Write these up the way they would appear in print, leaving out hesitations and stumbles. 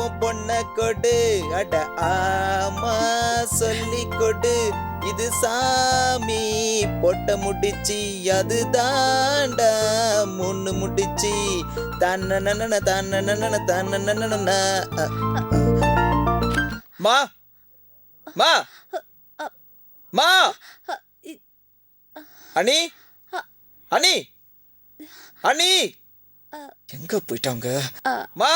உன் பொண்ண கொடு அட ஆமா சொல்லி கொடு இது சாமி பொட்ட முடிச்சி அது தாண்டா முன்னு முடிச்சி தன்ன தன்ன மா மா மா அனி அனி அனி எங்க போயிட்டாங்க மா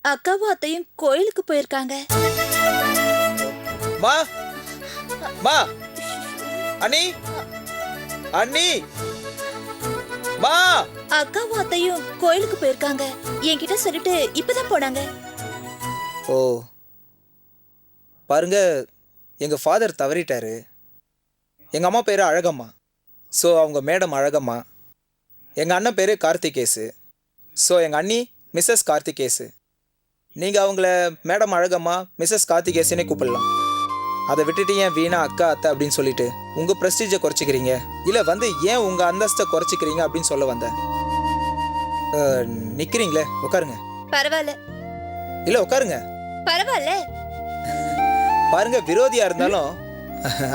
அக்காவும் அத்தையும் கோயிலுக்கு போயிருக்காங்க. மா மா அனி அனி மா அக்காவும் அத்தையும் கோயிலுக்கு போயிருக்காங்க. என்கிட்ட சொல்லிட்டு இப்பதான் போனாங்க. ஓ பாருங்க, எங்க ஃபாதர் தவறிட்டாரு. எங்க அம்மா பேரு அழகம்மா, ஸோ அவங்க மேடம் அழகம்மா. எங்க அண்ணன் பேரு கார்த்திகேசு, ஸோ எங்க அண்ணி மிஸ்ஸஸ் கார்த்திகேசு. நீங்க அவங்கள மேடம் அழகம்மா மிஸ்ஸஸ் கார்த்திகேசுனே கூப்பிடலாம். அதை விட்டுட்டு ஏன் வீணா அக்கா அத்தை அப்படின்னு சொல்லிட்டு உங்க ப்ரெஸ்டீஜை குறைச்சிக்கிறீங்க, இல்லை வந்து ஏன் உங்க அந்தஸ்தை குறைச்சிக்கிறீங்க அப்படின்னு சொல்ல வந்தேன். நிக்கிறீங்களே, உட்காருங்க. பரவாயில்ல இல்ல உட்காருங்க. பரவாயில்ல. பாருங்க, விரோதியா இருந்தாலும்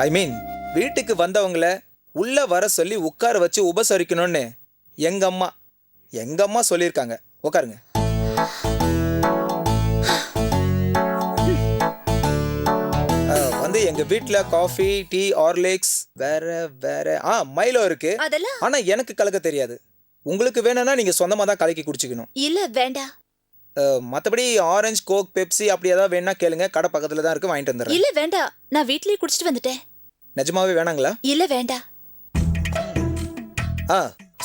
ஐ மீன் வீட்டுக்கு வந்தவங்கள உள்ள வர சொல்லி உட்கார வச்சு உபசரிக்கணும்னு எங்க அம்மா சொல்லியிருக்காங்க. உட்காருங்க. வந்து எங்க வீட்டுல காஃபி டீ ஹார்லிக்ஸ் வேற வேற மைலோ இருக்கு. ஆனா எனக்கு கலக்க தெரியாது. உங்களுக்கு வேணும்னா நீங்க சொந்தமா தான் கலக்கி குடிச்சுக்கணும். இல்ல வேண்டாம். மத்தபடி ஆரஞ்சு கோக் பெப்சி அப்படி ஏதாவது வேணா கேளுங்க, கடை பக்கத்துல தான் இருக்கு, வாங்கிட்டு வந்துடுறேன். இல்ல வேண்டாம், நான் வீட்லயே குடிச்சிட்டு வந்துட்டேன். நிஜமாவே வேணாங்களா? இல்ல வேண்டாம்.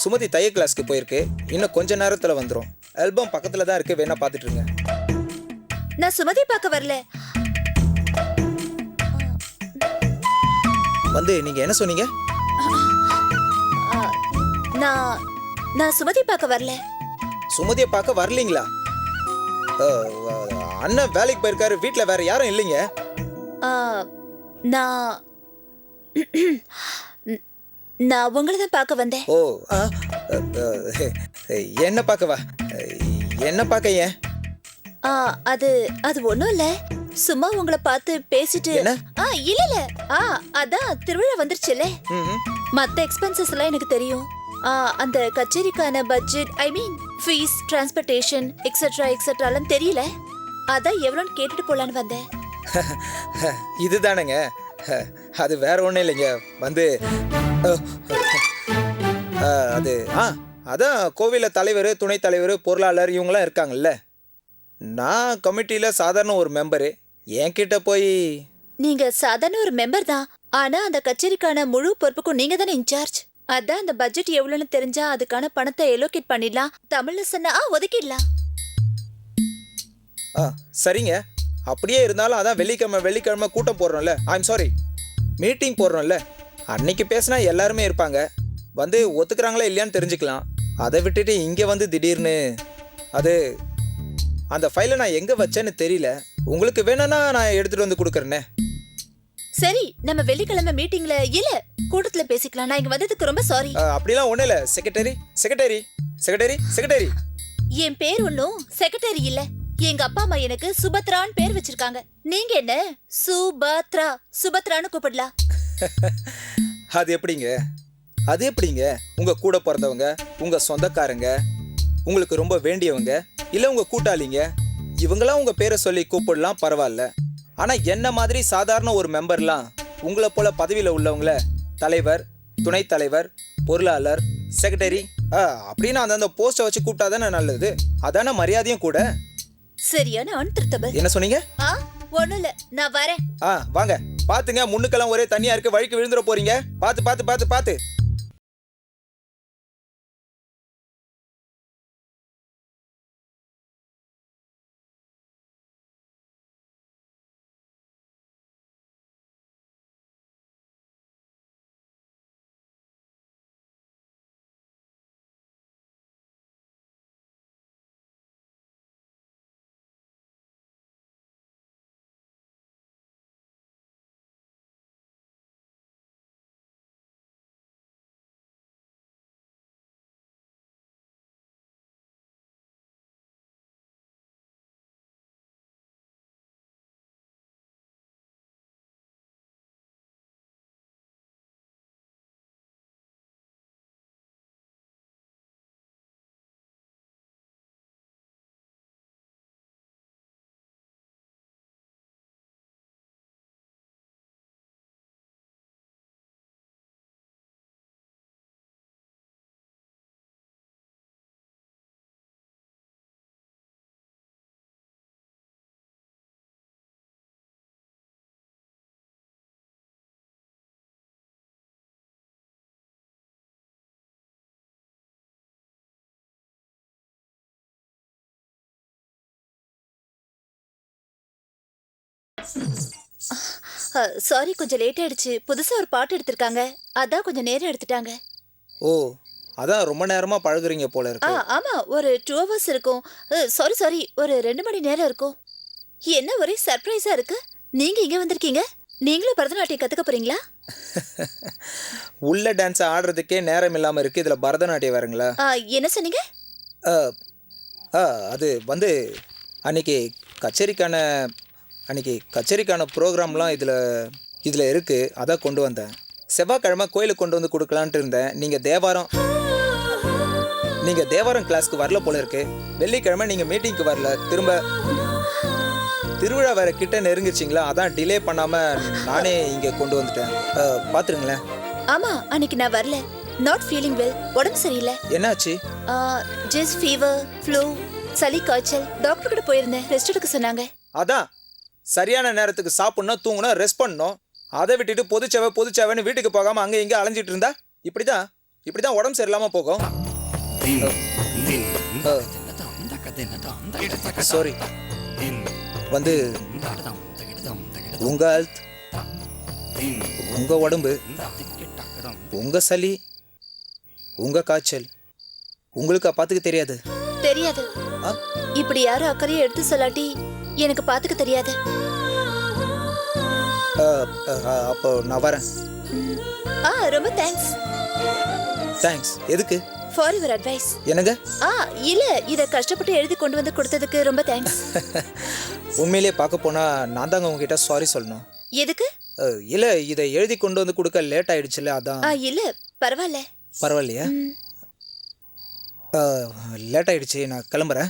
சுமதி தைய கிளாஸ்க்கு போயிருக்கு, இன்னும் கொஞ்ச நேரத்துல வந்துரும். ஆல்பம் பக்கத்துல தான் இருக்கு, வேணா பாத்துட்டு இருங்க. நான் சுமதி பார்க்க வரல. வந்து நீங்க என்ன சொன்னீங்க? நான் சுமதி பார்க்க வரல. சுமதியை பார்க்க வரலீங்களா? அண்ணன் வேலைக்கு போயிருக்காரு, வீட்டுல வேற யாரும் இல்லைங்க. நான் நான் உங்களை தான் பார்க்க வந்தேன். ஓ என்ன பார்க்கவா? என்ன பார்க்க? ஏன்? அது அது ஒண்ணும் இல்ல, சும்மா உங்களை பார்த்து பேசிட்டு. என்ன? இல்ல இல்ல, அதான் திருவிழா வந்துருச்சுல, மத்த எக்ஸ்பென்சஸ் எல்லாம் எனக்கு தெரியும். அந்த கச்சேரிக்கான பட்ஜெட், ஐ மீன் ஃபீஸ், டிரான்ஸ்போர்ட்டேஷன் எக்ஸெட்ரா எக்ஸெட்ராலாம் தெரியல. அதான் எவ்வளோன்னு கேட்டுட்டு போலான்னு வந்தேன். இதுதானங்க, அது வேற ஒன்றும் இல்லைங்க. வந்து அது அதான் கோவிலில் தலைவர், துணைத் தலைவர், பொருளாளர் இவங்களாம் இருக்காங்கல்ல. நான் கமிட்டியில் சாதாரண ஒரு மெம்பரு. என்கிட்ட போய் நீங்க சாதாரண ஒரு மெம்பர் தான், ஆனா அந்த கச்சேரிக்கான முழு பொறுப்புக்கும் நீங்க தானே இன்சார்ஜ். அதான் அந்த பட்ஜெட் எவ்வளவுன்னு தெரிஞ்சா அதுக்கான பணத்தை எலோகேட் பண்ணிடலாம். தமிழ்ல சொன்னா ஒதுக்கிடலாம். சரிங்க, அப்படியே இருந்தாலும் அதான் வெள்ளிக்கிழமை கூட்டம் போடுறோம்ல, ஐம் சாரி மீட்டிங் போடுறோம்ல, அன்னைக்கு பேசினா எல்லாருமே இருப்பாங்க, வந்து ஒத்துக்கிறாங்களா இல்லையான்னு தெரிஞ்சுக்கலாம். அதை விட்டுட்டு இங்கே வந்து திடீர்னு அது அந்த ஃபைலை நான் எங்கே வச்சேன்னு தெரியல. உங்களுக்கு வேணும்னா நான் எடுத்துகிட்டு வந்து கொடுக்குறேன்னே. சரி, நம்ம வெள்ளிக்கிழமை மீட்டிங்ல இல்ல கூட்டத்துல பேசிக்கலாம். நான் இங்க வந்ததுக்கு ரொம்ப சாரி. அப்படிலாம் ஒண்ணு இல்ல. செக்ரட்டரி என் பேர் ஒன்னும் செக்ரட்டரி இல்ல. எங்க அப்பா அம்மா எனக்கு சுபத்ரான்னு பேர் வச்சிருக்காங்க. நீங்க என்ன சுபத்ரான்னு கூப்பிடலாம். அது எப்படிங்க உங்க கூட பிறந்தவங்க, உங்க சொந்தக்காரங்க, உங்களுக்கு ரொம்ப வேண்டியவங்க, இல்ல உங்க கூட்டாளிங்க, இவங்களாம் உங்க பேரை சொல்லி கூப்பிடலாம், பரவாயில்ல. ஆனா என்ன மாதிரி சாதாரண ஒரு மெம்பர்லாம் உங்களை போல பதவியில உள்ளவங்கள தலைவர், துணைத் தலைவர், பொருளாளர், செக்ரட்டரி அப்படின்னு அந்த போஸ்டை வச்சு கூப்பிட்டாதானே நல்லது. அதான மரியாதையும் கூட. சரியான அன்திருத்தபல். என்ன சொன்னீங்க? ஒண்ணும் இல்ல, நான் வரேன். வாங்க. பாத்துங்க, முன்னுக்கெல்லாம் ஒரே தண்ணியா இருக்கு, வழிக்கு விழுந்துட போறீங்க. பாத்து சாரி, கொஞ்சம் லேட் ஆயிடுச்சு. புதுசா ஒரு பாட்டு எடுத்திருக்காங்க, அதான் கொஞ்சம் நேரம் எடுத்துட்டாங்க. ஓ, அதான் ரொம்ப நேரமாக பழகுறீங்க போல இருக்கு. ஆமா, ஒரு 2 ஹவர்ஸ் இருக்கும். சாரி, ஒரு 2 மணி நேரம் இருக்கும். என்ன ஒரே சர்ப்ரைஸா இருக்கு. நீங்க இங்க வந்திருக்கீங்க. நீங்களும் பரதநாட்டியம் கத்துக்க போறீங்களா? உள்ள டான்ஸ் ஆடுறதுக்கே நேரம் இல்லாமல் இருக்குது, இதில் பரதநாட்டியம் வேறுங்களா? என்ன சொன்னீங்க? ஆ, ஆ, அது வந்து அன்னைக்கு கச்சேரிக்கான ப்ரோக்ராம்லாம் இதில் இருக்குது, அதான் கொண்டு வந்தேன். செவ்வாய்க்கிழமை கோயிலுக்கு கொண்டு வந்து கொடுக்கலான்ட்டு இருந்தேன். நீங்கள் தேவாரம் கிளாஸ்க்கு வரல போல இருக்கு. வெள்ளிக்கிழமை நீங்கள் மீட்டிங்க்கு வரல. திருவிழா வேற கிட்ட நெருங்கிச்சிங்களா, அதான் டிலே பண்ணாமல் நானே இங்கே கொண்டு வந்துட்டேன். பார்த்துருங்களேன். ஆமா, அன்னைக்கு நான் வரல. Not feeling well. உடம்பு சரியில்லை. என்னாச்சு? ஜஸ்ட் ஃபீவர், ஃப்ளூ, சளி, காய்ச்சல். டாக்டர் கிட்ட போயிருந்தேன், ரெஸ்ட் எடுக்க சொன்னாங்க. அதான் சரியான நேரத்துக்கு சாப்பிடணும், தூங்கணும், ரெஸ்ட் பண்ணணும். அதை விட்டுட்டு பொதுச்சேவைன்னு வீட்டுக்கு போகாமல் அங்கே இங்கே அலைஞ்சிட்டு இருந்தா இப்படிதான் உடம்பு சரியில்லாமல் போகும். சாரி. வந்து உங்க ஹெல்த், உங்க உடம்பு, உங்க சளி, உங்க காய்ச்சல் உங்களுக்கு பார்த்துக்க தெரியாது. தெரியாது. இப்படி யாரும் அக்கறையை எடுத்து சொல்லாட்டி எனக்கு பார்த்துக்க தெரியாது. அப்போ நான் வரேன். ரொம்ப தேங்க்ஸ். தேங்க்ஸ் எதுக்கு? For your advice. என்னங்க? இல்ல, இத கஷ்டப்பட்டு எழுதி கொண்டு வந்து கொடுத்ததுக்கு ரொம்ப தேங்க்ஸ். உண்மையிலேயே பார்க்க போனா நான் தாங்க உங்ககிட்ட சாரி சொல்லணும். எதுக்கு? இல்ல, இதை எழுதி கொண்டு வந்து கொடுக்க லேட் ஆயிடுச்சுல, அதான். இல்ல, பரவாயில்ல. பரவாயில்லையா? லேட் ஆயிடுச்சு, நான் கிளம்புறேன்.